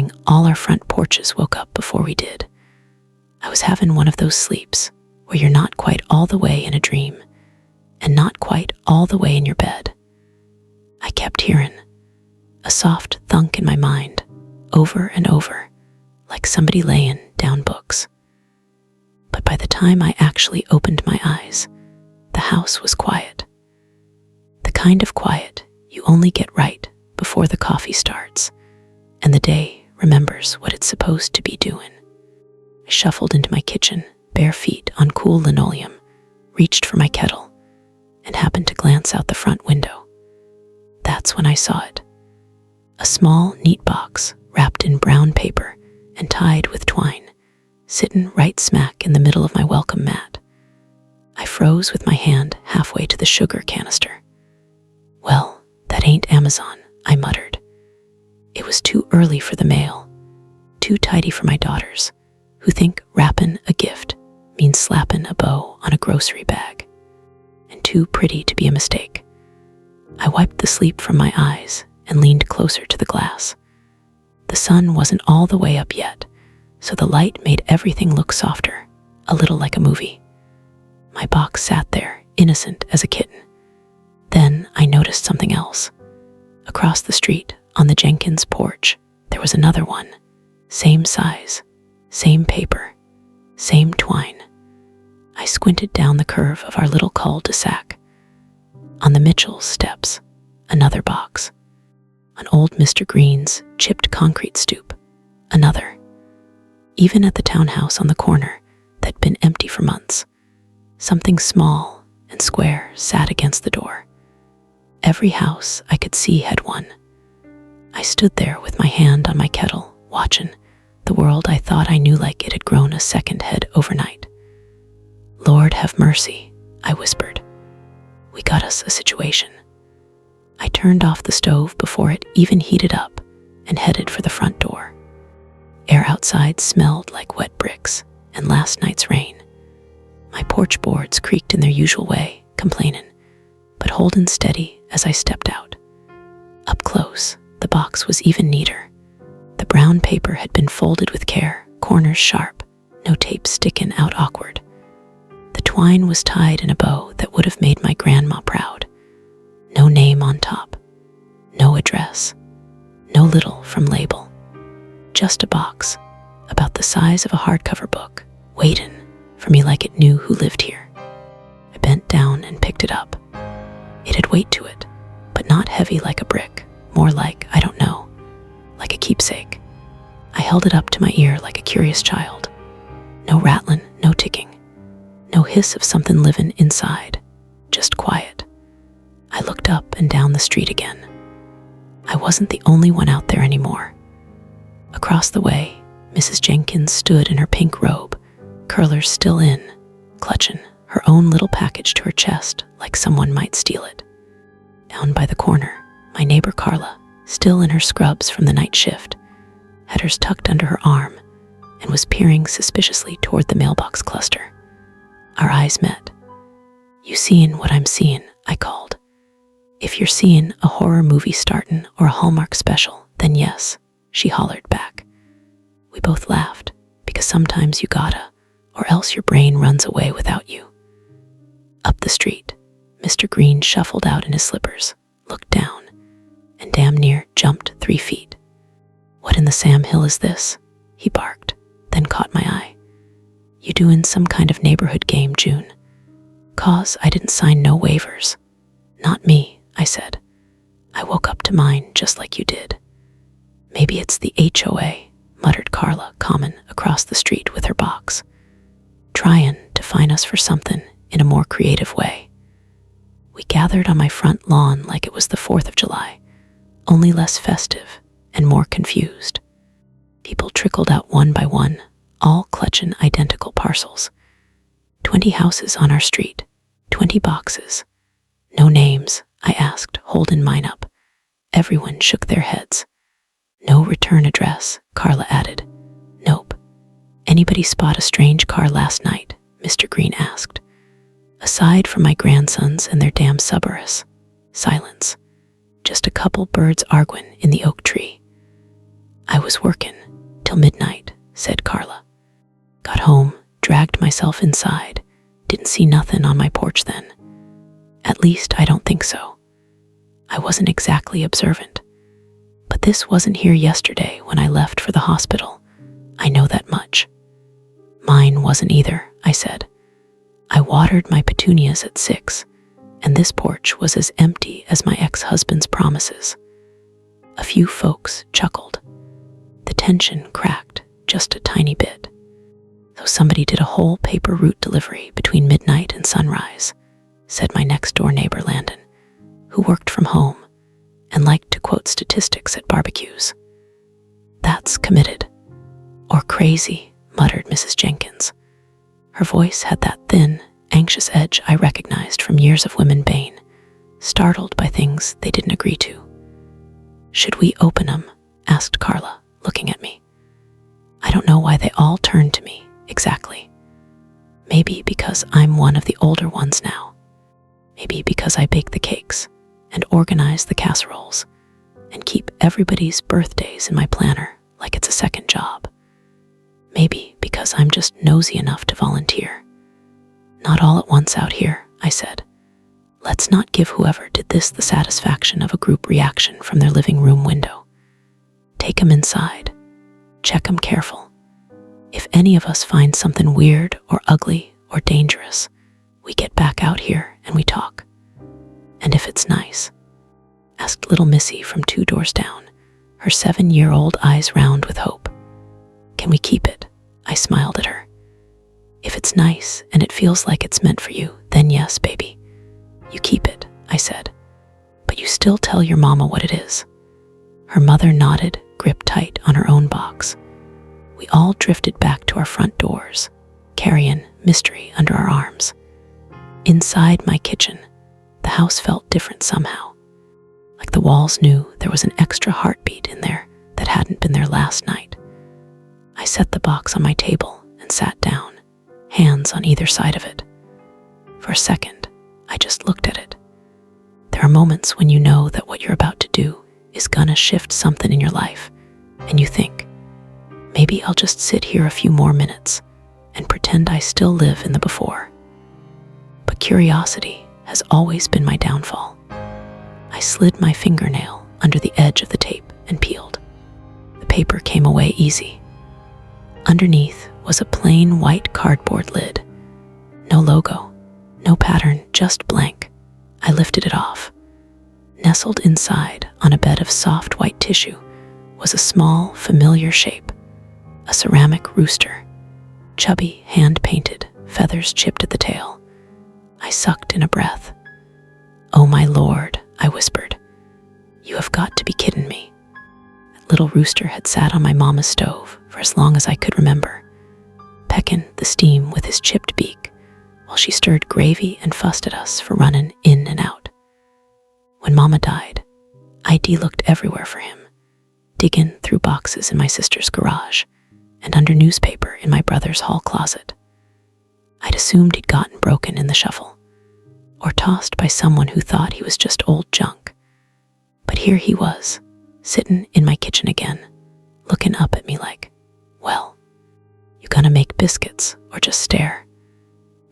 morning, all our front porches woke up before we did. I was having one of those sleeps where you're not quite all the way in a dream and not quite all the way in your bed. I kept hearing a soft thunk in my mind, over and over, like somebody laying down books. But by the time I actually opened my eyes, the house was quiet. The kind of quiet you only get right before the coffee starts and the day remembers what it's supposed to be doing. I shuffled into my kitchen, bare feet on cool linoleum, reached for my kettle, and happened to glance out the front window. That's when I saw it. A small, neat box wrapped in brown paper and tied with twine, sitting right smack in the middle of my welcome mat. I froze with my hand halfway to the sugar canister. Well, that ain't Amazon, I muttered. It was too early for the mail, too tidy for my daughters, who think wrapping a gift means slapping a bow on a grocery bag, and too pretty to be a mistake. I wiped the sleep from my eyes and leaned closer to the glass. The sun wasn't all the way up yet, so the light made everything look softer, a little like a movie. My box sat there, innocent as a kitten. Then I noticed something else. Across the street, on the Jenkins porch, there was another one. Same size, same paper, same twine. I squinted down the curve of our little cul-de-sac. On the Mitchell's steps, another box. On old Mr. Green's chipped concrete stoop, another. Even at the townhouse on the corner that'd been empty for months, something small and square sat against the door. Every house I could see had one. I stood there with my hand on my kettle, watching the world I thought I knew like it had grown a second head overnight. Lord have mercy, I whispered. We got us a situation. I turned off the stove before it even heated up and headed for the front door. Air outside smelled like wet bricks and last night's rain. My porch boards creaked in their usual way, complaining, but holding steady as I stepped out. Up close, the box was even neater. The brown paper had been folded with care, corners sharp, no tape sticking out awkward. The twine was tied in a bow that would have made my grandma proud. No name on top, no address, no little from label. Just a box, about the size of a hardcover book, waiting for me like it knew who lived here. I bent down and picked it up. It had weight to it, but not heavy like a brick, more like, I don't know, like a keepsake. I held it up to my ear like a curious child. No rattling, no ticking, no hiss of something living inside, just quiet. I looked up and down the street again. I wasn't the only one out there anymore. Across the way, Mrs. Jenkins stood in her pink robe, curlers still in, clutching her own little package to her chest like someone might steal it. Down by the corner, my neighbor Carla, still in her scrubs from the night shift, had hers tucked under her arm and was peering suspiciously toward the mailbox cluster. Our eyes met. "You seein' what I'm seein'?" I called. "If you're seeing a horror movie startin' or a Hallmark special, then yes," she hollered back. We both laughed, because sometimes you gotta, or else your brain runs away without you. Up the street, Mr. Green shuffled out in his slippers, looked down, and damn near jumped 3 feet. "What in the Sam Hill is this?" he barked, then caught my eye. "You doing some kind of neighborhood game, June?" "'Cause I didn't sign no waivers." "Not me," I said. "I woke up to mine just like you did." "Maybe it's the HOA," muttered Carla, coming across the street with her box, trying to fine us for something in a more creative way. We gathered on my front lawn like it was the 4th of July, only less festive and more confused. People trickled out one by one, all clutching identical parcels. 20 houses on our street, 20 boxes. "No names?" I asked, holding mine up. Everyone shook their heads. "No return address," Carla added. "Nope." "Anybody spot a strange car last night?" Mr. Green asked. Aside from my grandsons and their damn Subarus, silence. Just a couple birds arguing in the oak tree. I was workin' till midnight, said Carla. Got home, dragged myself inside, didn't see nothing on my porch then. At least I don't think so. I wasn't exactly observant. But this wasn't here yesterday when I left for the hospital. I know that much. Mine wasn't either, I said. I watered my petunias at 6, and this porch was as empty as my ex-husband's promises. A few folks chuckled. The tension cracked just a tiny bit. So somebody did a whole paper route delivery between midnight and sunrise, said my next-door neighbor Landon, who worked from home and liked to quote statistics at barbecues. That's committed. Or crazy, muttered Mrs. Jenkins. Her voice had that thin, anxious edge I recognized from years of women bane, startled by things they didn't agree to. Should we open 'em? Asked Carla, looking at me. I don't know why they all turned to me, exactly. Maybe because I'm one of the older ones now. Maybe because I bake the cakes and organize the casseroles and keep everybody's birthdays in my planner like it's a second job. Maybe because I'm just nosy enough to volunteer. Not all at once out here, I said. Let's not give whoever did this the satisfaction of a group reaction from their living room window. Take 'em inside. Check 'em careful. If any of us find something weird or ugly or dangerous, we get back out here and we talk. And if it's nice, asked little Missy from 2 doors down, her 7-year-old eyes round with hope. Can we keep it? I smiled at her. If it's nice and it feels like it's meant for you, then yes, baby. You keep it, I said. But you still tell your mama what it is. Her mother nodded, gripped tight on her own box. We all drifted back to our front doors, carrying mystery under our arms. Inside my kitchen, the house felt different somehow. Like the walls knew there was an extra heartbeat in there that hadn't been there last night. I set the box on my table and sat down, hands on either side of it. For a second, I just looked at it. There are moments when you know that what you're about to do is gonna shift something in your life, and you think, maybe I'll just sit here a few more minutes and pretend I still live in the before. But curiosity has always been my downfall. I slid my fingernail under the edge of the tape and peeled. The paper came away easy. Underneath was a plain white cardboard lid. No logo, no pattern, just blank. I lifted it off. Nestled inside on a bed of soft white tissue was a small, familiar shape, a ceramic rooster, chubby, hand-painted, feathers chipped at the tail. I sucked in a breath. Oh my Lord, I whispered. You have got to be kidding me. That little rooster had sat on my mama's stove for as long as I could remember, pecking the steam with his chipped beak while she stirred gravy and fussed at us for running in and out. When Mama died, ID looked everywhere for him, digging through boxes in my sister's garage and under newspaper in my brother's hall closet. I'd assumed he'd gotten broken in the shuffle, or tossed by someone who thought he was just old junk. But here he was, sitting in my kitchen again, looking up at me like, well, you gonna make biscuits or just stare?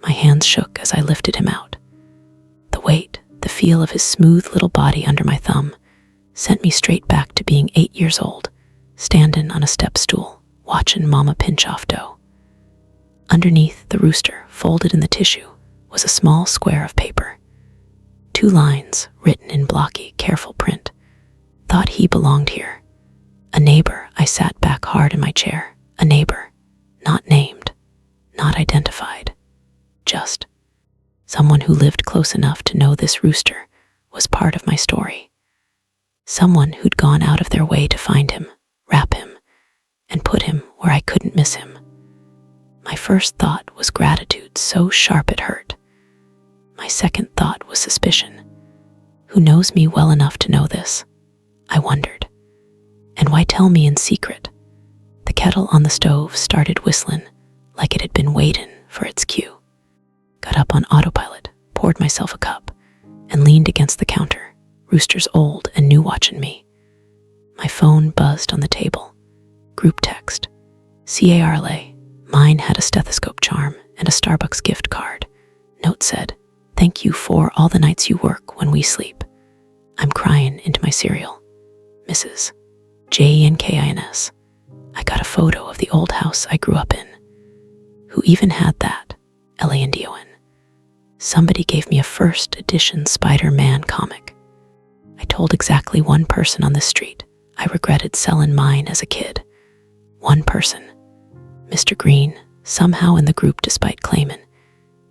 My hands shook as I lifted him out. The weight, the feel of his smooth little body under my thumb sent me straight back to being 8 years old, standing on a step stool, watching Mama pinch off dough. Underneath the rooster, folded in the tissue, was a small square of paper. 2 lines written in blocky, careful print. Thought he belonged here. A neighbor. I sat back hard in my chair. A neighbor. Not named. Not identified. Just someone who lived close enough to know this rooster was part of my story. Someone who'd gone out of their way to find him, wrap him, and put him where I couldn't miss him. My first thought was gratitude so sharp it hurt. My second thought was suspicion. Who knows me well enough to know this? I wondered. And why tell me in secret? The kettle on the stove started whistling like it had been waiting for its cue. Got up on autopilot, poured myself a cup, and leaned against the counter, roosters old and new watching me. My phone buzzed on the table, group text. CARLA. Mine had a stethoscope charm and a Starbucks gift card. Note said, "Thank you for all the nights you work when we sleep. I'm crying into my cereal. Mrs. JNKINS." I got a photo of the old house I grew up in. Who even had that? LANDON. Somebody gave me a first edition Spider-Man comic. I told exactly one person on the street I regretted selling mine as a kid. One person. Mr. Green, somehow in the group despite claiming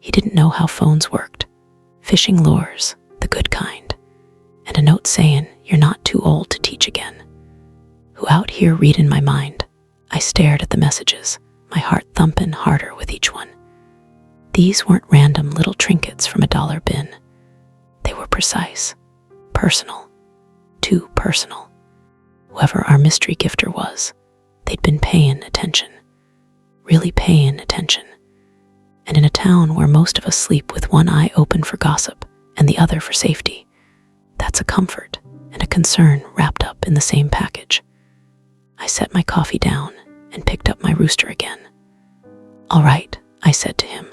he didn't know how phones worked. Fishing lures, the good kind. And a note saying you're not too old to teach again. Who out here reading my mind? I stared at the messages, my heart thumping harder with each one. These weren't random little trinkets from a dollar bin. They were precise, personal, too personal. Whoever our mystery gifter was, they'd been paying attention, really paying attention. And in a town where most of us sleep with one eye open for gossip and the other for safety, that's a comfort and a concern wrapped up in the same package. I set my coffee down and picked up my rooster again. "All right," I said to him.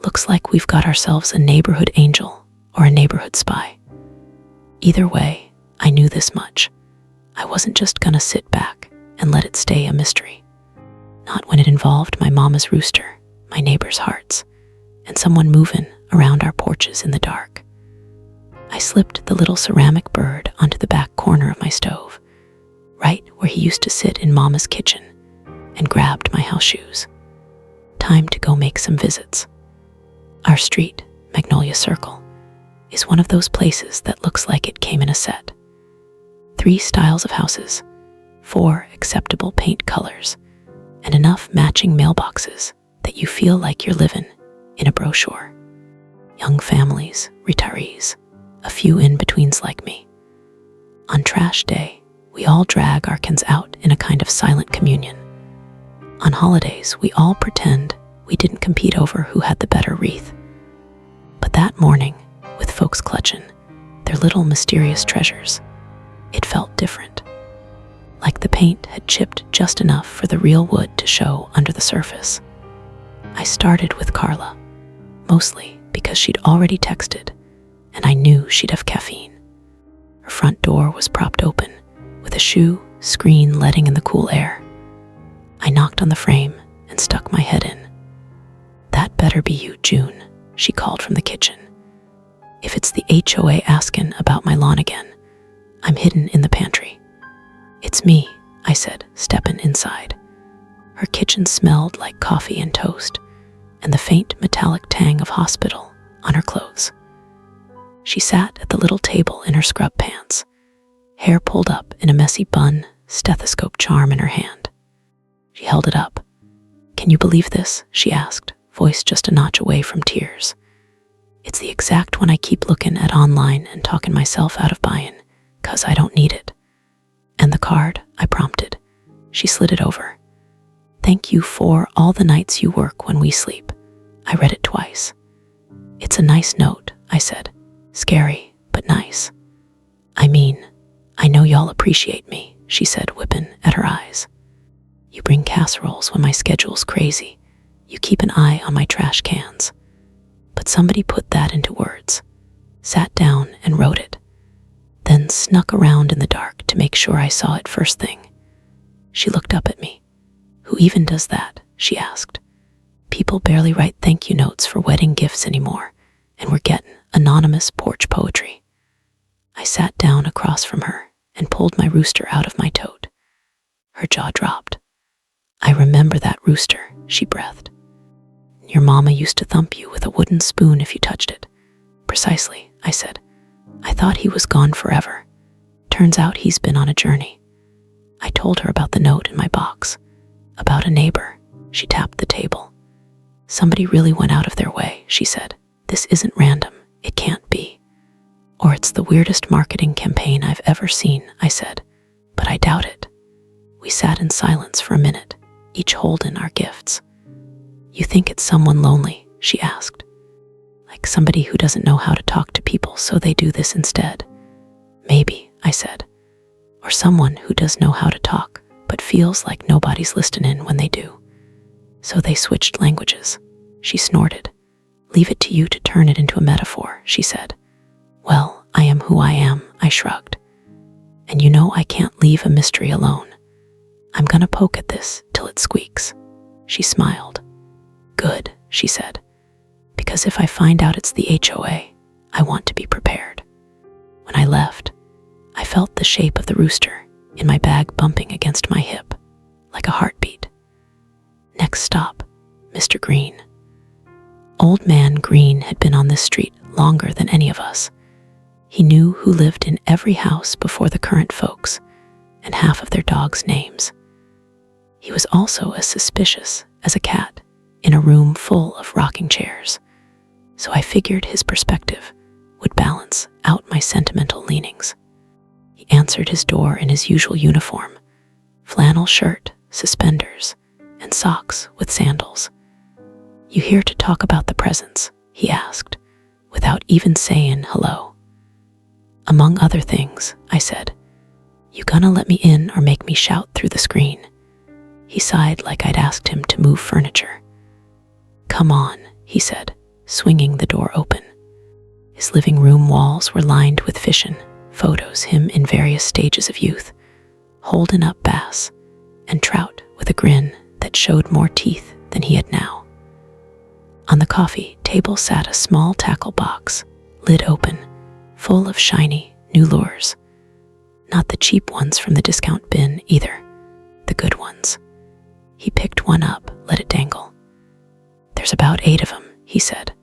"Looks like we've got ourselves a neighborhood angel or a neighborhood spy." Either way, I knew this much. I wasn't just gonna sit back and let it stay a mystery. Not when it involved my mama's rooster, my neighbors' hearts, and someone moving around our porches in the dark. I slipped the little ceramic bird onto the back corner of my stove, right where he used to sit in Mama's kitchen, and grabbed my house shoes. Time to go make some visits. Our street, Magnolia Circle, is one of those places that looks like it came in a set. 3 styles of houses, 4 acceptable paint colors, and enough matching mailboxes that you feel like you're living in a brochure. Young families, retirees, a few in-betweens like me. On trash day, we all drag our cans out in a kind of silent communion. On holidays, we all pretend we didn't compete over who had the better wreath. But that morning, with folks clutching their little mysterious treasures, it felt different. Like the paint had chipped just enough for the real wood to show under the surface. I started with Carla, mostly because she'd already texted, and I knew she'd have caffeine. Her front door was propped open, with a shoe screen letting in the cool air. I knocked on the frame and stuck my head in. "That better be you, June," she called from the kitchen. "If it's the HOA asking about my lawn again, I'm hidden in the pantry." "It's me," I said, stepping inside. Her kitchen smelled like coffee and toast, and the faint metallic tang of hospital on her clothes. She sat at the little table in her scrub pants, hair pulled up in a messy bun, stethoscope charm in her hand. She held it up. "Can you believe this?" she asked, voice just a notch away from tears. "It's the exact one I keep looking at online and talking myself out of buying, 'cause I don't need it." "And the card?" I prompted. She slid it over. "Thank you for all the nights you work when we sleep." I read it twice. "It's a nice note," I said. "Scary, but nice." "I mean, I know y'all appreciate me," she said, whipping at her eyes. "You bring casseroles when my schedule's crazy. You keep an eye on my trash cans." But somebody put that into words, sat down and wrote it, then snuck around in the dark to make sure I saw it first thing. She looked up at me. "Who even does that?" she asked. "People barely write thank you notes for wedding gifts anymore, and we're getting anonymous porch poetry." I sat down across from her and pulled my rooster out of my tote. Her jaw dropped. "I remember that rooster," she breathed. "Your mama used to thump you with a wooden spoon if you touched it." "Precisely," I said. "I thought he was gone forever. Turns out he's been on a journey." I told her about the note in my box, about a neighbor. She tapped the table. "Somebody really went out of their way," she said. "This isn't random. It can't be. Or it's the weirdest marketing campaign I've ever seen," I said, "but I doubt it." We sat in silence for a minute, each holding our gifts. "You think it's someone lonely?" she asked. "Like somebody who doesn't know how to talk to people, so they do this instead?" "Maybe," I said. "Or someone who does know how to talk, but feels like nobody's listening when they do. So they switched languages. She snorted. Leave it to you to turn it into a metaphor, she said. Well, I am who I am, I shrugged. And you know I can't leave a mystery alone. I'm gonna poke at this till it squeaks. She smiled. Good, she said. Because if I find out it's the HOA, I want to be prepared. When I left, I felt the shape of the rooster in my bag bumping against my hip, like a heartbeat. Next stop, Mr. Green. Old Man Green had been on this street longer than any of us. He knew who lived in every house before the current folks, and half of their dogs' names. He was also as suspicious as a cat in a room full of rocking chairs, so I figured his perspective would balance out my sentimental leanings. He answered his door in his usual uniform, flannel shirt, suspenders, and socks with sandals. You here to talk about the presents? He asked, without even saying hello. Among other things, I said. You gonna let me in or make me shout through the screen? He sighed like I'd asked him to move furniture. Come on, he said, swinging the door open. His living room walls were lined with fishin' photos, him in various stages of youth, holding up bass and trout with a grin that showed more teeth than he had now. On the coffee table sat a small tackle box, lid open, full of shiny new lures. Not the cheap ones from the discount bin either, the good ones. He picked one up, let it dangle. There's about 8 of them, he said.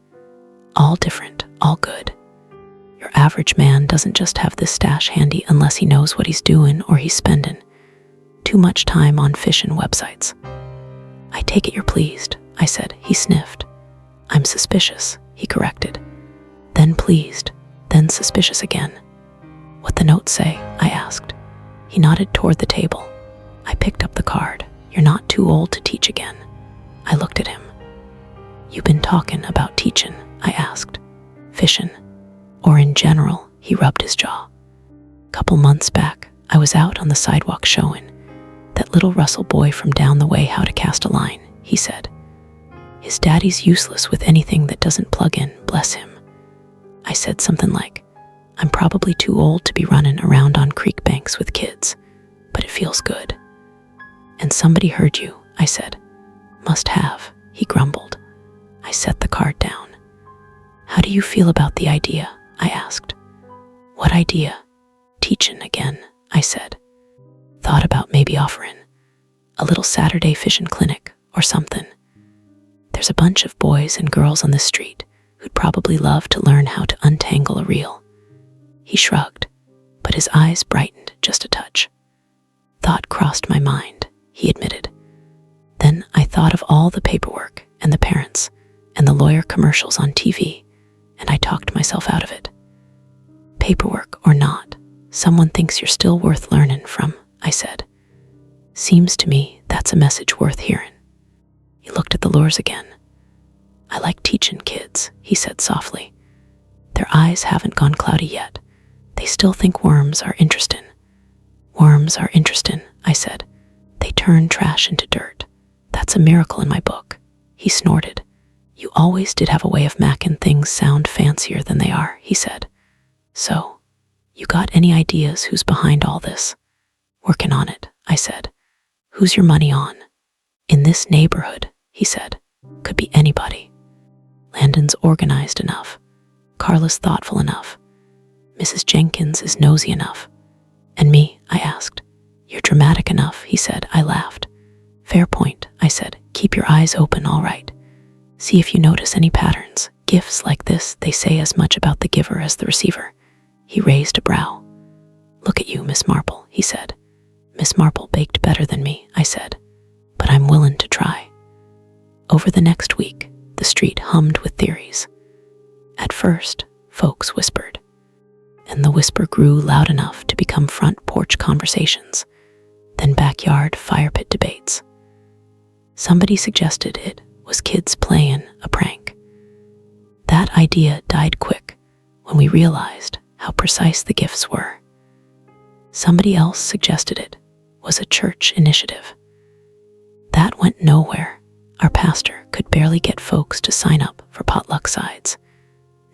All different, all good. Your average man doesn't just have this stash handy unless he knows what he's doing or he's spending too much time on fishin' websites. I take it you're pleased, I said. He sniffed. I'm suspicious, he corrected. Then pleased, then suspicious again. What the note say? I asked. He nodded toward the table. I picked up the card. You're not too old to teach again. I looked at him. You been talking about teaching? I asked. Fishin'? Or in general? He rubbed his jaw. Couple months back, I was out on the sidewalk showing that little Russell boy from down the way how to cast a line, he said. His daddy's useless with anything that doesn't plug in, bless him. I said something like, I'm probably too old to be running around on creek banks with kids, but it feels good. And somebody heard you, I said. Must have, he grumbled. I set the card down. How do you feel about the idea? I asked. What idea? Teachin' again, I said. Thought about maybe offering a little Saturday fishin' clinic or something. There's a bunch of boys and girls on the street who'd probably love to learn how to untangle a reel. He shrugged, but his eyes brightened just a touch. Thought crossed my mind, he admitted. Then I thought of all the paperwork and the parents and the lawyer commercials on TV, and I talked myself out of it. Paperwork or not, someone thinks you're still worth learning from, I said. Seems to me that's a message worth hearing. He looked at the lures again. I like teaching kids, he said softly. Their eyes haven't gone cloudy yet. They still think worms are interesting. Worms are interesting, I said. They turn trash into dirt. That's a miracle in my book. He snorted. You always did have a way of macking things sound fancier than they are, he said. So, you got any ideas who's behind all this? Working on it, I said. Who's your money on? In this neighborhood, he said. Could be anybody. Landon's organized enough. Carla's thoughtful enough. Mrs. Jenkins is nosy enough. And me, I asked. You're dramatic enough, he said. I laughed. Fair point, I said. Keep your eyes open, all right. See if you notice any patterns. Gifts like this, they say as much about the giver as the receiver. He raised a brow. Look at you, Miss Marple, he said. Miss Marple baked better than me, I said. But I'm willing to try. Over the next week, the street hummed with theories. At first, folks whispered. And the whisper grew loud enough to become front porch conversations, then backyard fire pit debates. Somebody suggested it was kids playing a prank. That idea died quick when we realized how precise the gifts were. Somebody else suggested it was a church initiative. That went nowhere. Our pastor could barely get folks to sign up for potluck sides.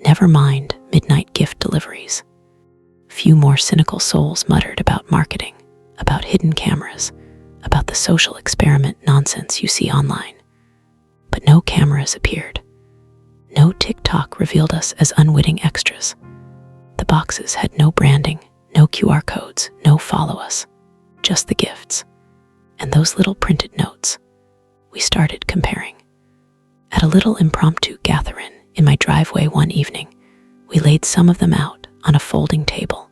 Never mind midnight gift deliveries. Few more cynical souls muttered about marketing, about hidden cameras, about the social experiment nonsense you see online. But no cameras appeared. No TikTok revealed us as unwitting extras. The boxes had no branding, no QR codes, no follow us, just the gifts. And those little printed notes. We started comparing. At a little impromptu gathering in my driveway one evening, we laid some of them out on a folding table.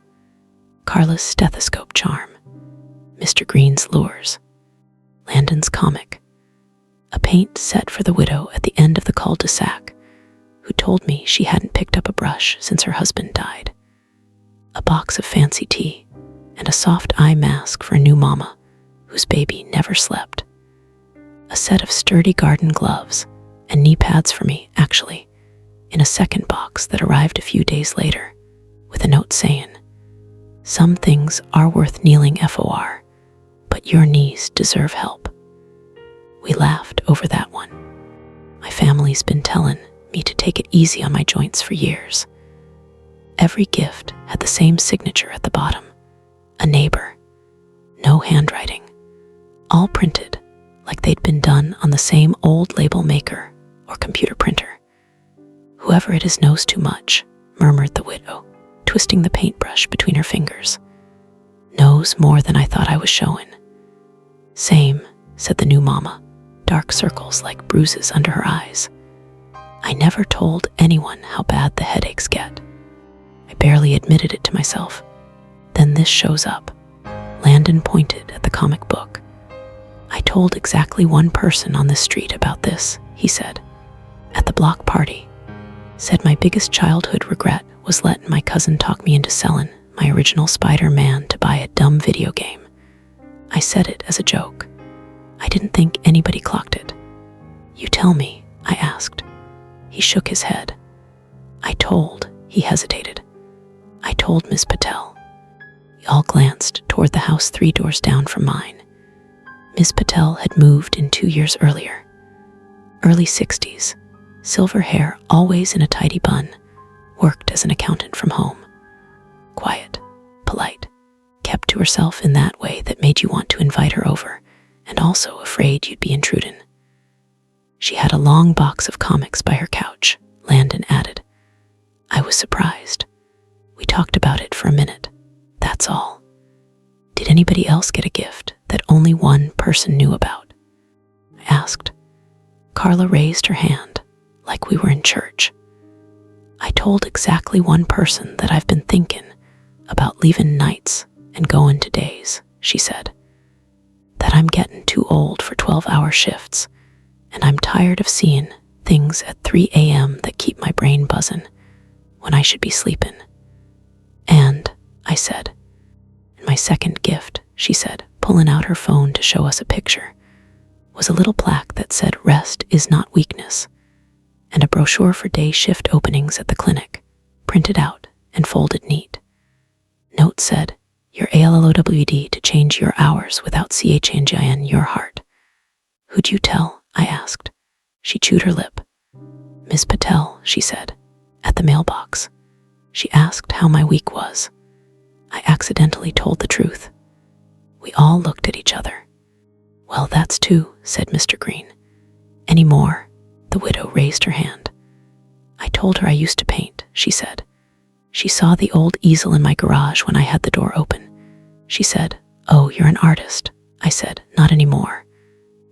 Carla's stethoscope charm, Mr. Green's lures, Landon's comic, a paint set for the widow at the end of the cul-de-sac who told me she hadn't picked up a brush since her husband died, a box of fancy tea, and a soft eye mask for a new mama whose baby never slept, a set of sturdy garden gloves and knee pads for me, actually, in a second box that arrived a few days later with a note saying, "Some things are worth kneeling for, but your knees deserve help." We laughed over that one. My family's been telling me to take it easy on my joints for years. Every gift had the same signature at the bottom, a neighbor, no handwriting, all printed like they'd been done on the same old label maker or computer printer. "Whoever it is knows too much," murmured the widow, twisting the paintbrush between her fingers. "Knows more than I thought I was showing." "Same," said the new mama, dark circles like bruises under her eyes. "I never told anyone how bad the headaches get. I barely admitted it to myself. Then this shows up." Landon pointed at the comic book. "I told exactly one person on this street about this," he said, "at the block party. Said my biggest childhood regret was letting my cousin talk me into selling my original Spider-Man to buy a dumb video game. I said it as a joke. I didn't think anybody clocked it." "You tell me," I asked. He shook his head. He hesitated. "I told Ms. Patel." We all glanced toward the house 3 doors down from mine. Ms. Patel had moved in 2 years earlier. Early 60s, silver hair always in a tidy bun, worked as an accountant from home. Quiet, polite, kept to herself in that way that made you want to invite her over, and also afraid you'd be intruding. She had a long box of comics by her couch, Landon added. I was surprised. We talked about it for a minute. That's all. Did anybody else get a gift that only one person knew about? I asked. Carla raised her hand, like we were in church. I told exactly one person that I've been thinking about leaving nights and going to days, she said. That I'm getting too old for 12-hour shifts, and I'm tired of seeing things at 3 a.m. that keep my brain buzzing when I should be sleeping. And, I said, my second gift, she said, pulling out her phone to show us a picture, was a little plaque that said rest is not weakness, and a brochure for day shift openings at the clinic, printed out and folded neat. Note said, your ALLOWD to change your hours without CHNGIN your heart. Who'd you tell? I asked. She chewed her lip. Ms. Patel, she said, at the mailbox. She asked how my week was. I accidentally told the truth. We all looked at each other. Well, that's 2, said Mr. Green. Any more? The widow raised her hand. I told her I used to paint, she said. She saw the old easel in my garage when I had the door open. She said, oh, you're an artist. I said, not anymore.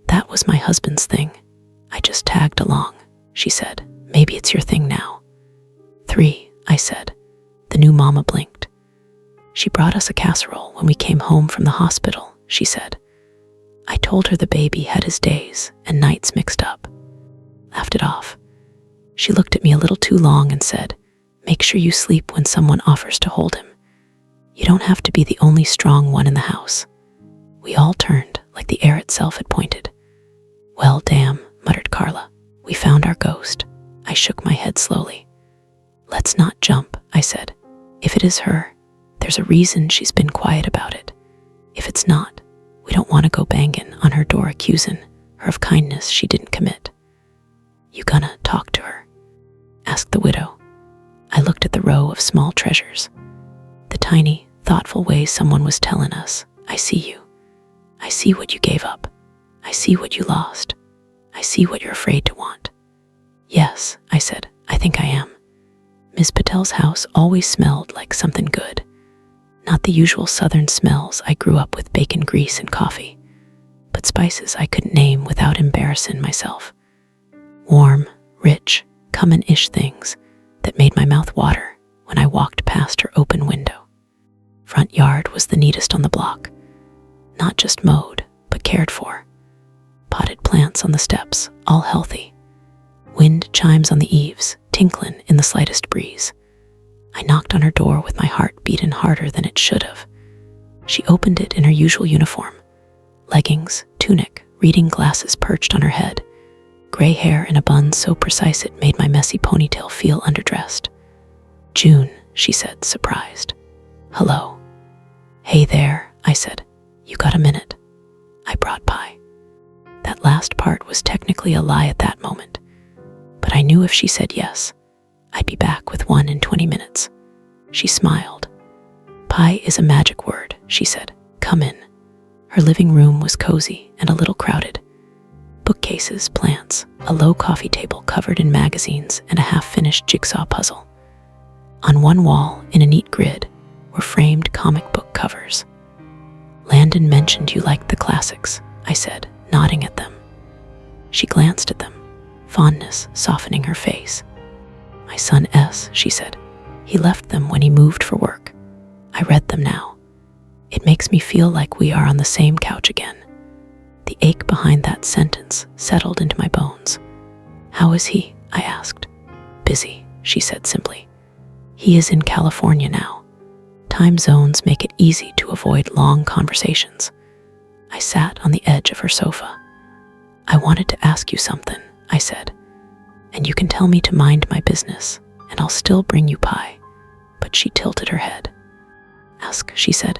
That was my husband's thing. I just tagged along, she said. Maybe it's your thing now. 3, I said. The new mama blinked. She brought us a casserole when we came home from the hospital, she said. I told her the baby had his days and nights mixed up. Laughed it off. She looked at me a little too long and said, make sure you sleep when someone offers to hold him. You don't have to be the only strong one in the house. We all turned like the air itself had pointed. Well, damn, muttered Carla. We found our ghost. I shook my head slowly. Let's not jump, I said. If it is her, there's a reason she's been quiet about it. If it's not, We don't want to go bangin' on her door accusing her of kindness she didn't commit. You gonna talk to her?" asked the widow. I looked at the row of small treasures, the tiny, thoughtful ways someone was telling us, "I see you. I see what you gave up. I see what you lost. I see what you're afraid to want." "Yes," I said, "I think I am." Ms. Patel's house always smelled like something good. Not the usual southern smells I grew up with: bacon grease and coffee, but spices I couldn't name without embarrassing myself. Warm, rich, common-ish things that made my mouth water when I walked past her open window. Front yard was the neatest on the block. Not just mowed, but cared for. Potted plants on the steps, all healthy. Wind chimes on the eaves, tinkling in the slightest breeze. I knocked on her door with my heart beating harder than it should have. She opened it in her usual uniform. Leggings, tunic, reading glasses perched on her head. Gray hair in a bun so precise it made my messy ponytail feel underdressed. "June," she said, surprised. "Hello." "Hey there," I said. "You got a minute? I brought pie." That last part was technically a lie at that moment, but I knew if she said yes, I'd be back with one in 20 minutes. She smiled. "Pie is a magic word," she said. "Come in." Her living room was cozy and a little crowded. Bookcases, plants, a low coffee table covered in magazines, and a half-finished jigsaw puzzle. On one wall, in a neat grid, were framed comic book covers. "Landon mentioned you liked the classics," I said, nodding at them. She glanced at them, fondness softening her face. "My son S," she said. "He left them when he moved for work. I read them now. It makes me feel like we are on the same couch again." The ache behind that sentence settled into my bones. "How is he?" I asked. "Busy," she said simply. "He is in California now. Time zones make it easy to avoid long conversations." I sat on the edge of her sofa. "I wanted to ask you something," I said, "and you can tell me to mind my business, and I'll still bring you pie." But she tilted her head. "Ask," she said.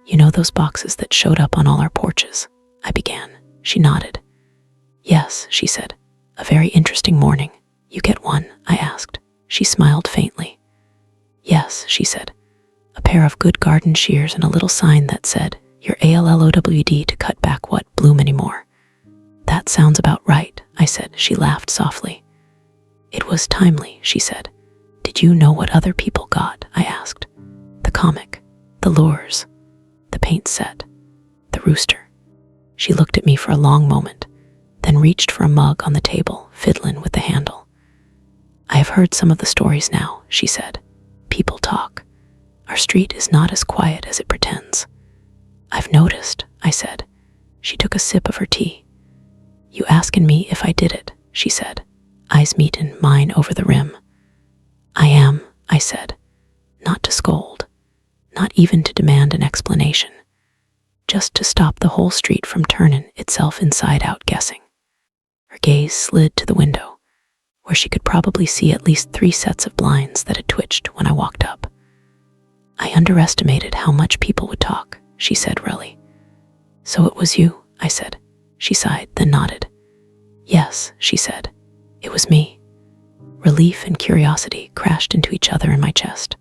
"You know those boxes that showed up on all our porches?" I began. She nodded. "Yes," she said. "A very interesting morning. You get one?" I asked. She smiled faintly. "Yes," she said. "A pair of good garden shears and a little sign that said, 'Your ALLOWD to cut back what bloom anymore.'" "That sounds about right," I said. She laughed softly. "It was timely," she said. "Did you know what other people got?" I asked. "The comic, the lures, the paint set, the rooster." She looked at me for a long moment, then reached for a mug on the table, fiddling with the handle. "I have heard some of the stories now," she said. "People talk. Our street is not as quiet as it pretends." "I've noticed," I said. She took a sip of her tea. "You asking me if I did it," she said, eyes meeting mine over the rim. "I am," I said, not to scold, not even to demand an explanation, just to stop the whole street from turning itself inside out guessing. Her gaze slid to the window, where she could probably see at least 3 sets of blinds that had twitched when I walked up. "I underestimated how much people would talk," she said really. "So it was you," I said. She sighed, then nodded. "Yes," she said. "It was me." Relief and curiosity crashed into each other in my chest.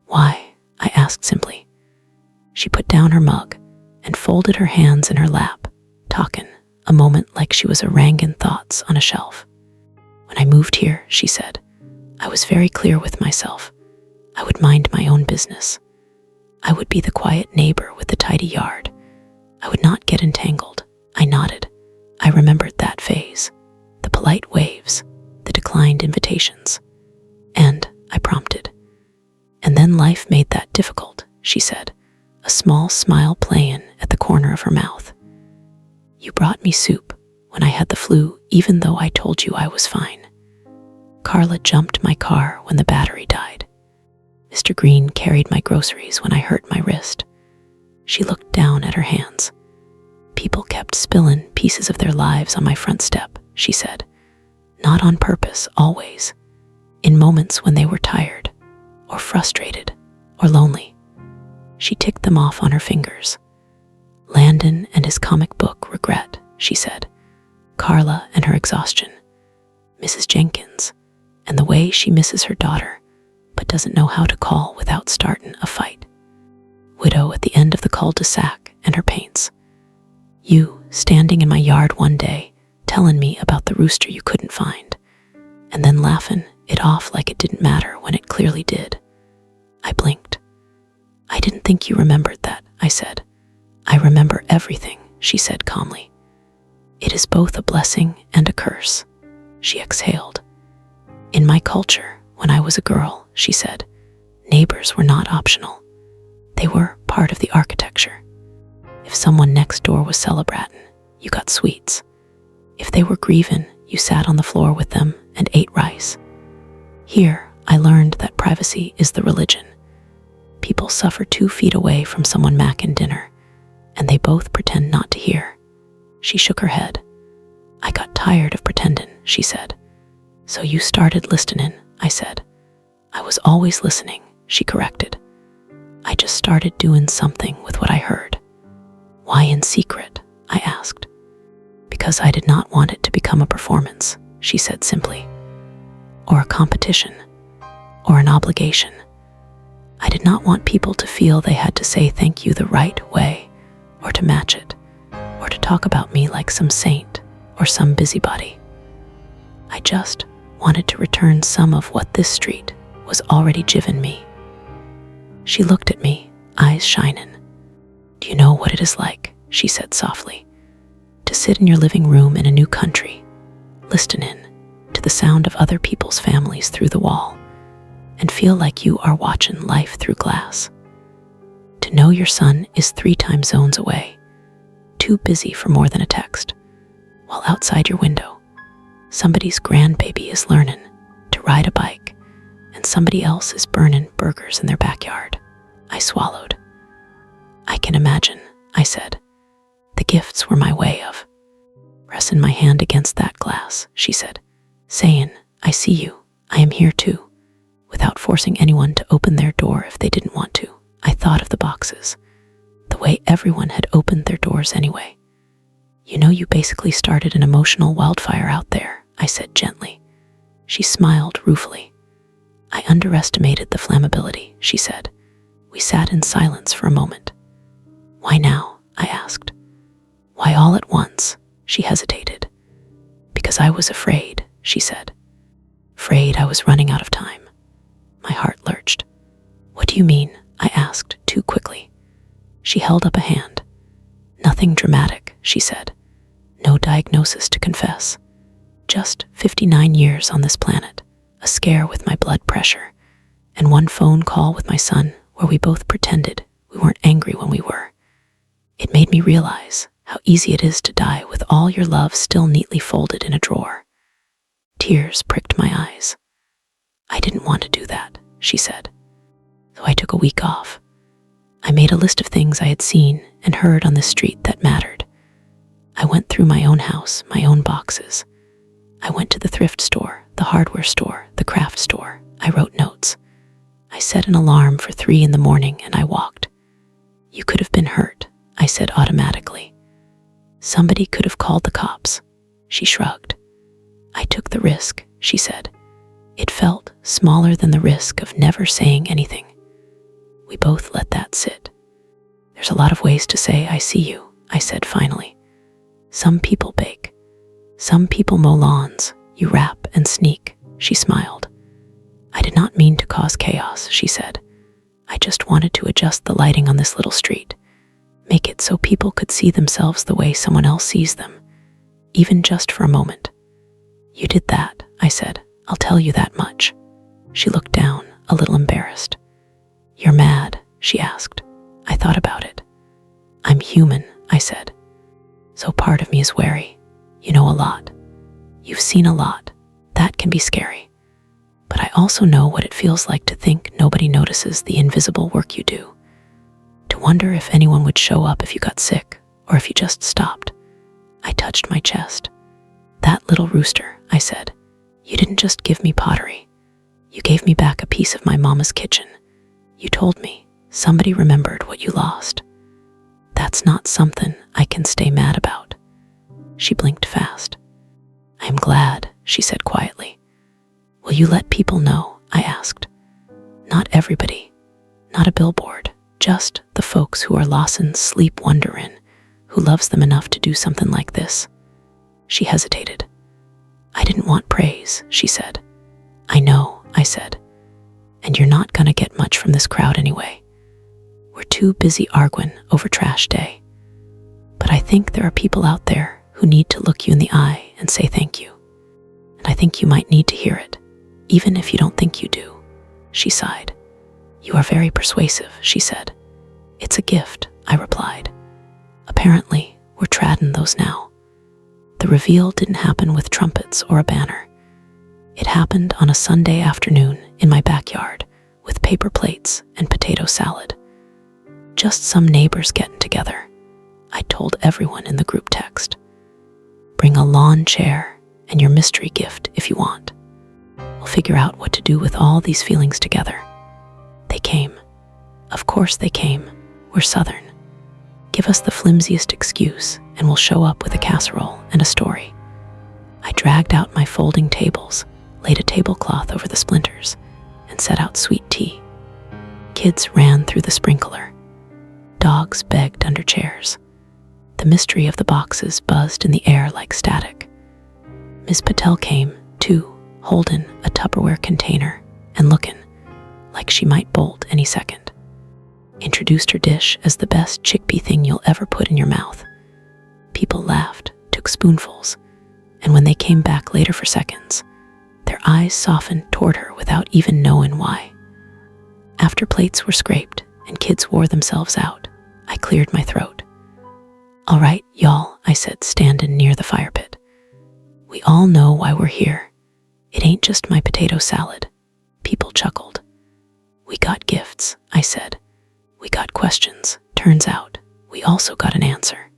"Why?" I asked simply. She put down her mug and folded her hands in her lap, talking a moment like she was arranging thoughts on a shelf. "When I moved here," she said, "I was very clear with myself. I would mind my own business. I would be the quiet neighbor with the tidy yard. I would not get entangled." I nodded. I remembered that phase, the polite waves, the declined invitations. "And," I prompted. "And then life made that difficult," she said, a small smile playing at the corner of her mouth. "You brought me soup when I had the flu, even though I told you I was fine. Carla jumped my car when the battery died. Mr. Green carried my groceries when I hurt my wrist." She looked down at her hands. "People kept spilling pieces of their lives on my front step," she said. "Not on purpose, always. In moments when they were tired, or frustrated, or lonely." She ticked them off on her fingers. Landon and his comic book regret, she said. Carla and her exhaustion. Mrs. Jenkins and the way she misses her daughter, but doesn't know how to call without startin' a fight. Widow at the end of the cul-de-sac and her paints. You standing in my yard one day, tellin' me about the rooster you couldn't find, and then laughin' it off like it didn't matter when it clearly did. I blinked. I didn't think you remembered that, I said. I remember everything, she said calmly. It is both a blessing and a curse, she exhaled. In my culture, when I was a girl, she said, neighbors were not optional. They were part of the architecture. If someone next door was celebratin', you got sweets. If they were grievin', you sat on the floor with them and ate rice. Here, I learned that privacy is the religion. People suffer 2 feet away from someone mackin' dinner, and they both pretend not to hear. She shook her head. I got tired of pretendin', she said. So you started listenin', I said. I was always listening, she corrected. I just started doing something with what I heard. Why in secret? I asked. Because I did not want it to become a performance, she said simply. Or a competition. Or an obligation. I did not want people to feel they had to say thank you the right way, or to match it, or to talk about me like some saint or some busybody. I just wanted to return some of what this street was already givin' me. She looked at me, eyes shinin'. Do you know what it is like, she said softly, to sit in your living room in a new country, listenin' to the sound of other people's families through the wall, and feel like you are watchin' life through glass? To know your son is 3 time zones away, too busy for more than a text, while outside your window, somebody's grandbaby is learnin' to ride a bike, and somebody else is burnin' burgers in their backyard. I swallowed. I can imagine, I said. The gifts were my way of pressing my hand against that glass, she said, saying, I see you, I am here too, without forcing anyone to open their door if they didn't want to. I thought of the boxes, the way everyone had opened their doors anyway. You know, you basically started an emotional wildfire out there, I said gently. She smiled ruefully. I underestimated the flammability, she said. We sat in silence for a moment. Why now? I asked. Why all at once? She hesitated. Because I was afraid, she said. Afraid I was running out of time. My heart lurched. What do you mean? I asked too quickly. She held up a hand. Nothing dramatic, she said. No diagnosis to confess. Just 59 years on this planet, a scare with my blood pressure, and 1 phone call with my son where we both pretended we weren't angry when we were. It made me realize how easy it is to die with all your love still neatly folded in a drawer. Tears pricked my eyes. I didn't want to do that, she said. So I took a week off. I made a list of things I had seen and heard on the street that mattered. I went through my own house, my own boxes. I went to the thrift store, the hardware store, the craft store. I wrote notes. I set an alarm for 3 in the morning and I walked. You could have been hurt, I said automatically. Somebody could have called the cops. She shrugged. I took the risk, she said. It felt smaller than the risk of never saying anything. We both let that sit. There's a lot of ways to say I see you, I said finally. Some people bake. Some people mow lawns. You rap and sneak, she smiled. I did not mean to cause chaos, she said. I just wanted to adjust the lighting on this little street, make it so people could see themselves the way someone else sees them, even just for a moment. You did that, I said. I'll tell you that much. She looked down, a little embarrassed. You're mad, she asked. I thought about it. I'm human, I said. So part of me is wary. You know a lot. You've seen a lot. That can be scary. But I also know what it feels like to think nobody notices the invisible work you do. To wonder if anyone would show up if you got sick, or if you just stopped. I touched my chest. That little rooster, I said. You didn't just give me pottery. You gave me back a piece of my mama's kitchen. You told me somebody remembered what you lost. That's not something I can stay mad about. She blinked fast. I am glad, she said quietly. Will you let people know? I asked. Not everybody, not a billboard, just the folks who are Lawson's sleep wonderin', who loves them enough to do something like this. She hesitated. I didn't want praise, she said. I know, I said. And you're not gonna get much from this crowd anyway. We're too busy arguing over trash day. But I think there are people out there who need to look you in the eye and say thank you. And I think you might need to hear it, even if you don't think you do. She sighed. You are very persuasive, she said. It's a gift, I replied. Apparently, we're tradding those now. The reveal didn't happen with trumpets or a banner. It happened on a Sunday afternoon in my backyard with paper plates and potato salad. Just some neighbors getting together. I told everyone in the group text. Bring a lawn chair and your mystery gift if you want. We'll figure out what to do with all these feelings together. They came. Of course they came. We're Southern. Give us the flimsiest excuse and we'll show up with a casserole and a story. I dragged out my folding tables, laid a tablecloth over the splinters, and set out sweet tea. Kids ran through the sprinkler. Dogs begged under chairs. The mystery of the boxes buzzed in the air like static. Ms. Patel came, too, holding a Tupperware container and looking like she might bolt any second. Introduced her dish as the best chickpea thing you'll ever put in your mouth. People laughed, took spoonfuls, and when they came back later for seconds, their eyes softened toward her without even knowing why. After plates were scraped and kids wore themselves out, I cleared my throat. All right, y'all, I said, standing near the fire pit. We all know why we're here. It ain't just my potato salad. People chuckled. We got gifts, I said. We got questions. Turns out, we also got an answer.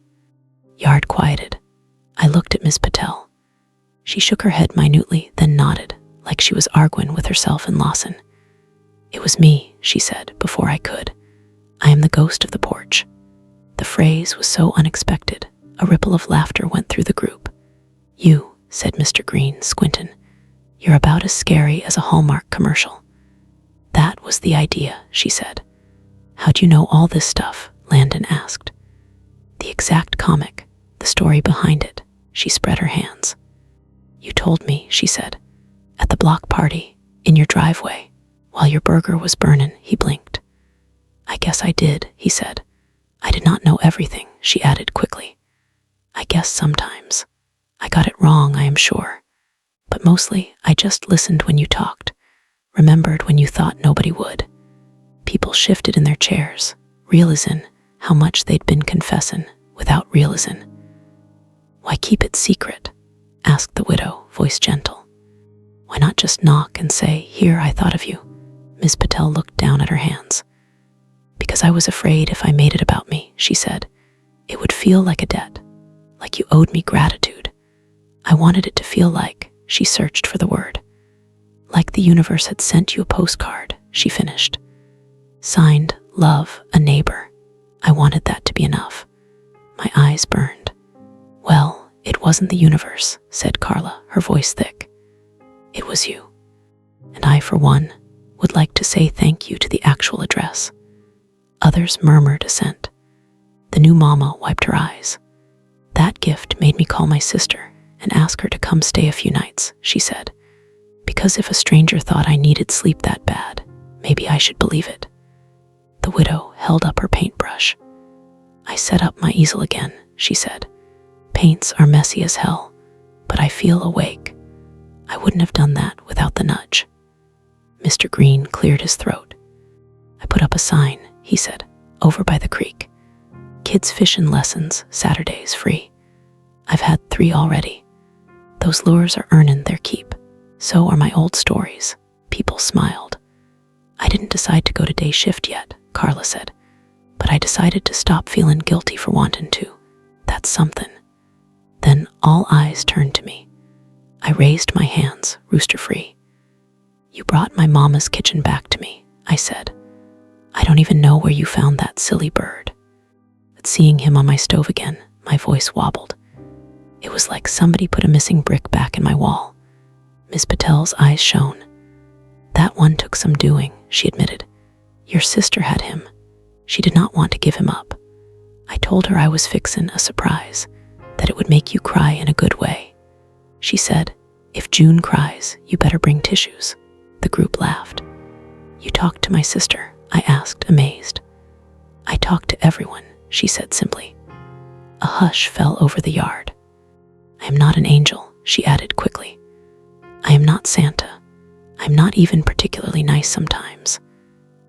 Yard quieted. I looked at Miss Patel. She shook her head minutely, then nodded, like she was arguing with herself and Lawson. It was me, she said, before I could. I am the ghost of the porch. The phrase was so unexpected, a ripple of laughter went through the group. You, said Mr. Green, squinting. You're about as scary as a Hallmark commercial. That was the idea, she said. How'd you know all this stuff? Landon asked. The exact comic, the story behind it. She spread her hands. You told me, she said, at the block party, in your driveway, while your burger was burning. He blinked. I guess I did, he said. I did not know everything, she added quickly. I guess sometimes. I got it wrong, I am sure. But mostly, I just listened when you talked, remembered when you thought nobody would. People shifted in their chairs, realizing how much they'd been confessing without realizing. Why keep it secret? Asked the widow, voice gentle. Why not just knock and say, here, I thought of you? Ms. Patel looked down at her hands. Because I was afraid if I made it about me, she said, it would feel like a debt, like you owed me gratitude. I wanted it to feel like, she searched for the word, like the universe had sent you a postcard, she finished. Signed, love, a neighbor. I wanted that to be enough. My eyes burned. Well, it wasn't the universe, said Carla, her voice thick. It was you. And I, for one, would like to say thank you to the actual address. Others murmured assent. The new mama wiped her eyes. That gift made me call my sister and ask her to come stay a few nights, she said. Because if a stranger thought I needed sleep that bad, maybe I should believe it. The widow held up her paintbrush. I set up my easel again, she said. Paints are messy as hell, but I feel awake. I wouldn't have done that without the nudge. Mr. Green cleared his throat. I put up a sign, he said, over by the creek. Kids fishing lessons, Saturdays free. I've had 3 already. Those lures are earning their keep. So are my old stories. People smiled. I didn't decide to go to day shift yet, Carla said, but I decided to stop feeling guilty for wanting to. That's something. Then all eyes turned to me. I raised my hands, rooster free. You brought my mama's kitchen back to me, I said. I don't even know where you found that silly bird. But seeing him on my stove again, my voice wobbled. It was like somebody put a missing brick back in my wall. Miss Patel's eyes shone. That one took some doing, she admitted. Your sister had him. She did not want to give him up. I told her I was fixin' a surprise, that it would make you cry in a good way. She said, if June cries, you better bring tissues. The group laughed. You talked to my sister? I asked, amazed. I talked to everyone, she said simply. A hush fell over the yard. I am not an angel, she added quickly. I am not Santa. I'm not even particularly nice sometimes.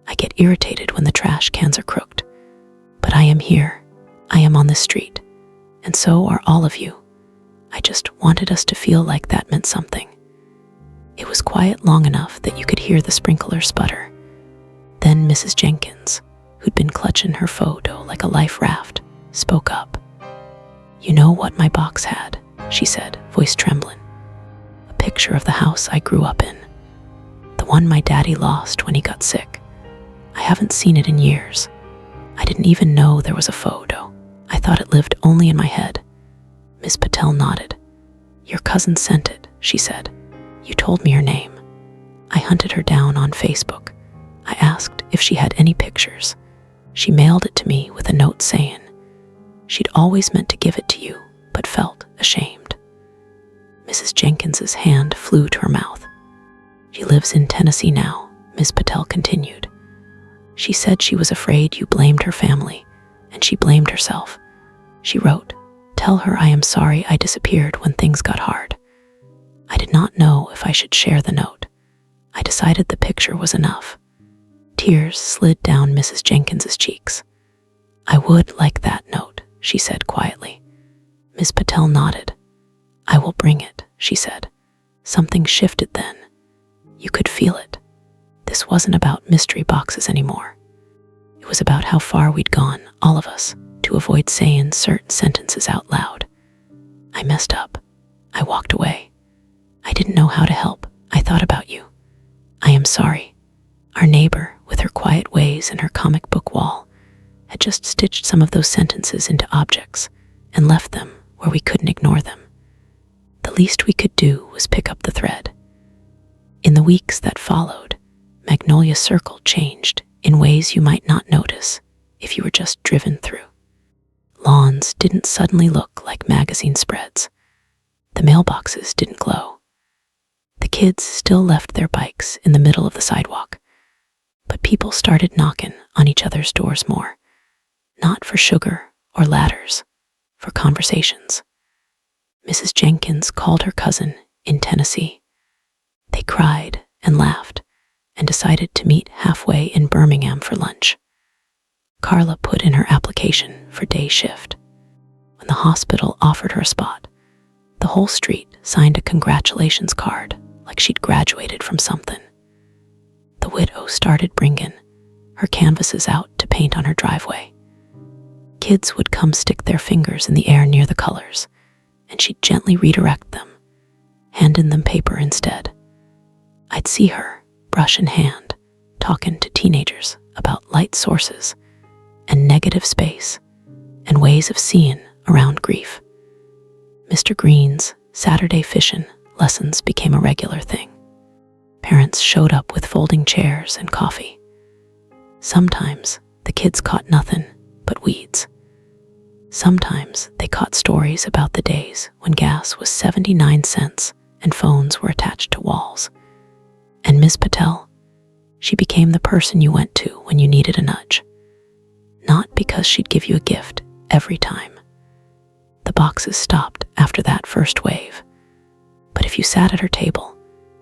I get irritated when the trash cans are crooked. But I am here. I am on the street. And so are all of you. I just wanted us to feel like that meant something. It was quiet long enough that you could hear the sprinkler sputter. Then Mrs. Jenkins, who'd been clutching her photo like a life raft, spoke up. You know what my box had, she said, voice trembling. A picture of the house I grew up in. The one my daddy lost when he got sick. I haven't seen it in years. I didn't even know there was a photo. I thought it lived only in my head. Miss Patel nodded. Your cousin sent it, she said. You told me her name. I hunted her down on Facebook. I asked if she had any pictures. She mailed it to me with a note saying she'd always meant to give it to you, but felt ashamed. Mrs. Jenkins's hand flew to her mouth. She lives in Tennessee now, Miss Patel continued. She said she was afraid you blamed her family, and she blamed herself. She wrote, tell her I am sorry I disappeared when things got hard. I did not know if I should share the note. I decided the picture was enough. Tears slid down Mrs. Jenkins's cheeks. I would like that note, she said quietly. Miss Patel nodded. I will bring it, she said. Something shifted then. You could feel it. This wasn't about mystery boxes anymore. It was about how far we'd gone, all of us, to avoid saying certain sentences out loud. I messed up. I walked away. I didn't know how to help. I thought about you. I am sorry. Our neighbor, with her quiet ways and her comic book wall, had just stitched some of those sentences into objects and left them where we couldn't ignore them. The least we could do was pick up the thread. In the weeks that followed, Magnolia Circle changed in ways you might not notice if you were just driven through. Lawns didn't suddenly look like magazine spreads. The mailboxes didn't glow. The kids still left their bikes in the middle of the sidewalk, but people started knocking on each other's doors more, not for sugar or ladders, for conversations. Mrs. Jenkins called her cousin in Tennessee. They cried and laughed and decided to meet halfway in Birmingham for lunch. Carla put in her application for day shift. When the hospital offered her a spot, the whole street signed a congratulations card like she'd graduated from something. The widow started bringing her canvases out to paint on her driveway. Kids would come stick their fingers in the air near the colors, and she'd gently redirect them, handing them paper instead. I'd see her, brush in hand, talking to teenagers about light sources and negative space and ways of seeing around grief. Mr. Green's Saturday fishing lessons became a regular thing. Parents showed up with folding chairs and coffee. Sometimes the kids caught nothing but weeds. Sometimes they caught stories about the days when gas was 79 cents and phones were attached to walls. And Miss Patel, she became the person you went to when you needed a nudge. Not because she'd give you a gift every time. The boxes stopped after that first wave. But if you sat at her table,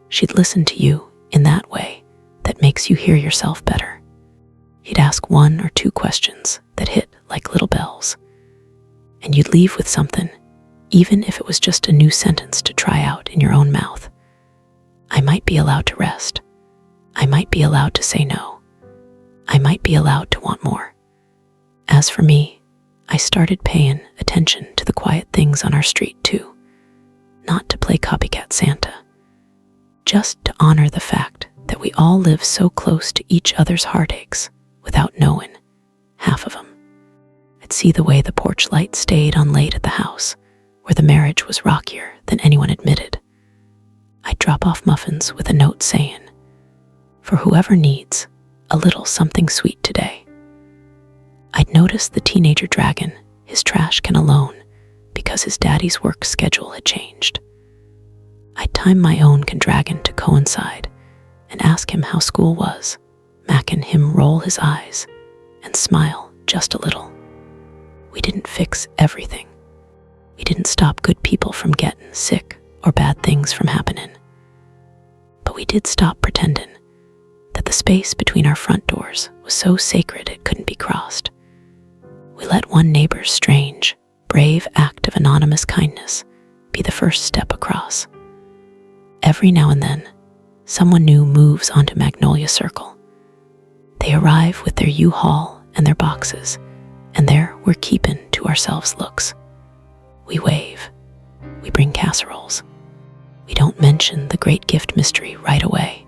she'd listen to you in that way that makes you hear yourself better. She'd ask one or two questions that hit like little bells. And you'd leave with something, even if it was just a new sentence to try out in your own mouth. I might be allowed to rest. I might be allowed to say no. I might be allowed to want more. As for me, I started paying attention to the quiet things on our street too. Not to play copycat Santa, just to honor the fact that we all live so close to each other's heartaches without knowing half of them. I'd I'd see the way the porch light stayed on late at the house, where the marriage was rockier than anyone admitted. I'd drop off muffins with a note saying, "For whoever needs a little something sweet today." I'd notice the teenager dragging his trash can alone because his daddy's work schedule had changed. I'd time my own dragon to coincide and ask him how school was, making him roll his eyes and smile just a little. We didn't fix everything. We didn't stop good people from getting sick or bad things from happening. But we did stop pretending that the space between our front doors was so sacred it couldn't be crossed. We let one neighbor's strange, brave act of anonymous kindness be the first step across. Every now and then, someone new moves onto Magnolia Circle. They arrive with their U-Haul and their boxes, and there we're keeping to ourselves looks. We wave. We bring casseroles. We don't mention the great gift mystery right away.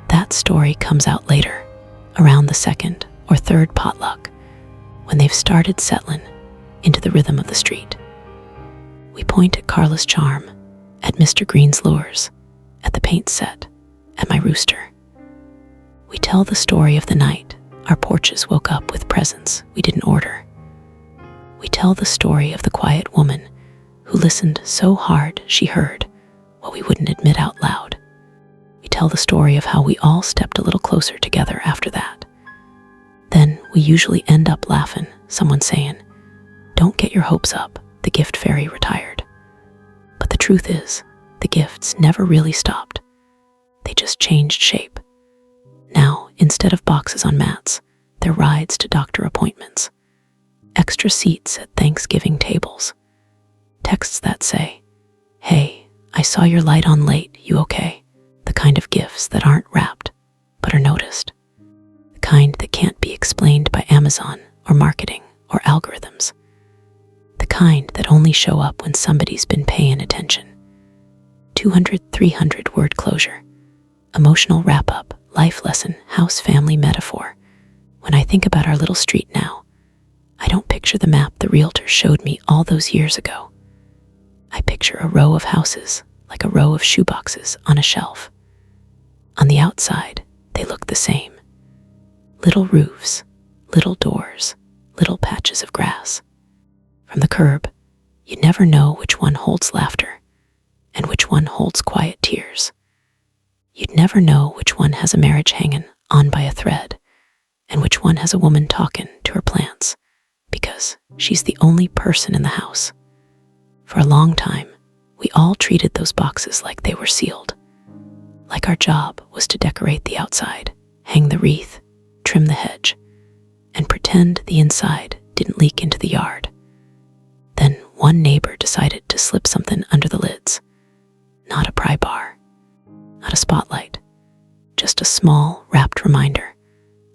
That story comes out later, around the second or third potluck, when they've started settling into the rhythm of the street. We point at Carla's charm, at Mr. Green's lures, at the paint set, at my rooster. We tell the story of the night our porches woke up with presents we didn't order. We tell the story of the quiet woman who listened so hard she heard what we wouldn't admit out loud. We tell the story of how we all stepped a little closer together after that. Then we usually end up laughing, someone saying, "Don't get your hopes up, the gift fairy retired." But the truth is, the gifts never really stopped. They just changed shape. Now, instead of boxes on mats, they're rides to doctor appointments, extra seats at Thanksgiving tables, texts that say, "Hey, I saw your light on late, you okay?" The kind of gifts that aren't wrapped, but are noticed. The kind that can't be explained by Amazon or marketing or algorithms. The kind that only show up when somebody's been paying attention. 200, 300 word closure, emotional wrap-up, life lesson, house family metaphor. When I think about our little street now, I don't picture the map the realtor showed me all those years ago. I picture a row of houses, like a row of shoeboxes on a shelf. On the outside, they look the same. Little roofs, little doors, little patches of grass. From the curb, you never know which one holds laughter and which one holds quiet tears. You'd never know which one has a marriage hanging on by a thread and which one has a woman talking to her plants because she's the only person in the house. For a long time, we all treated those boxes like they were sealed. Like our job was to decorate the outside, hang the wreath, trim the hedge, and pretend the inside didn't leak into the yard. Then one neighbor decided to slip something under the lids. Not a pry bar, not a spotlight, just a small, wrapped reminder.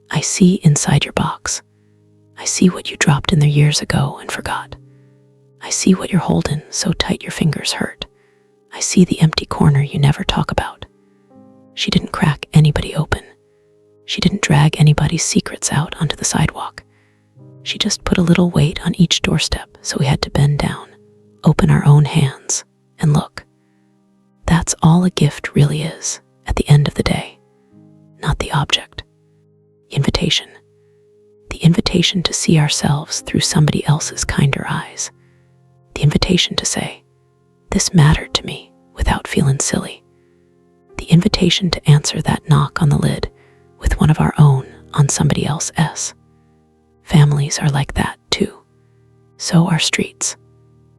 I see inside your box. I see what you dropped in there years ago and forgot. I see what you're holding so tight your fingers hurt. I see the empty corner you never talk about. She didn't crack anybody open. She didn't drag anybody's secrets out onto the sidewalk. She just put a little weight on each doorstep so we had to bend down, open our own hands, and look. That's all a gift really is at the end of the day. Not the object. The invitation. The invitation to see ourselves through somebody else's kinder eyes. The invitation to say, "This mattered to me," without feeling silly. The invitation to answer that knock on the lid with one of our own on somebody else's. Families are like that too. So are streets.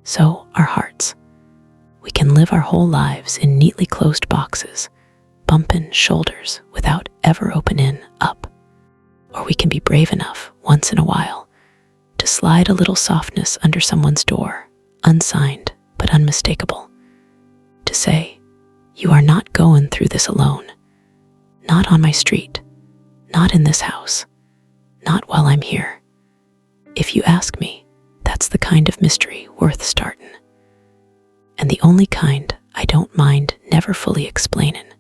So are hearts. We can live our whole lives in neatly closed boxes, bumping shoulders without ever opening up. Or we can be brave enough, once in a while, to slide a little softness under someone's door, unsigned but unmistakable. To say, "You are not going through this alone. Not on my street. Not in this house. Not while I'm here." If you ask me, that's the kind of mystery worth starting. And the only kind I don't mind never fully explaining.